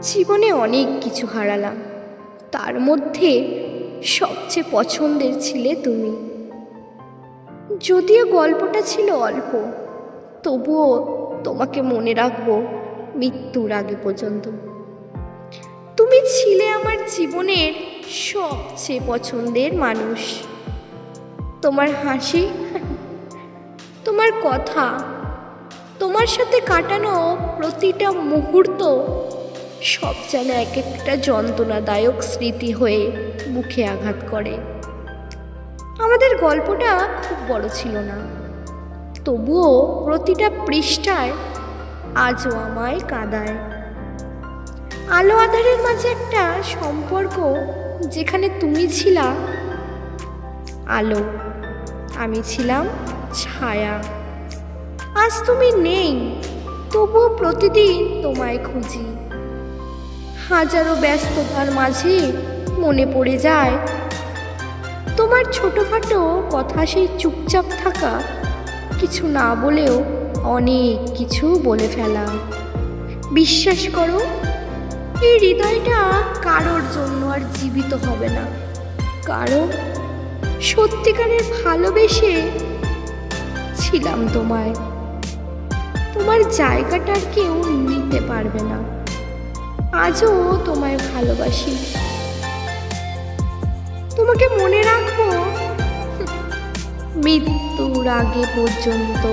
জীবনে অনেক কিছু হারালাম, তার মধ্যে সবচেয়ে পছন্দের ছিলে তুমি। যদিও গল্পটা ছিল অল্প, তবুও তোমাকে মনে রাখবো মৃত্যুর আগে পর্যন্ত। তুমি ছিলে আমার জীবনের সবচেয়ে পছন্দের মানুষ। তোমার হাসি, তোমার কথা, তোমার সাথে কাটানো প্রতিটা মুহূর্ত সব যেন এক একটা যন্ত্রণাদায়ক স্মৃতি হয়ে মুখে আঘাত করে। আমাদের গল্পটা খুব বড় ছিল না, তবুও প্রতিটা পৃষ্ঠায় আজও আমায় কাঁদায়। আলো আঁধারের মাঝে একটা সম্পর্ক, যেখানে তুমি ছিলা আলো, আমি ছিলাম ছায়া। আজ তুমি নেই, তবুও প্রতিদিন তোমায় খুঁজি। হাজারো ব্যস্ততার মাঝে মনে পড়ে যায় তোমার ছোটখাটো কথা, সেই চুপচাপ থাকা, কিছু না বলেও অনেক কিছু বলে ফেলা। বিশ্বাস করো, এই হৃদয়টা কারোর জন্য আর জীবিত হবে না, কারণ সত্যিকারের ভালোবেসে ছিলাম তোমায়। তোমার জায়গাটা কেউ নিতে পারবে না। আজও তোমায় ভালোবাসি, তোমাকে মনে রাখবো মৃত্যুর আগে পর্যন্ত।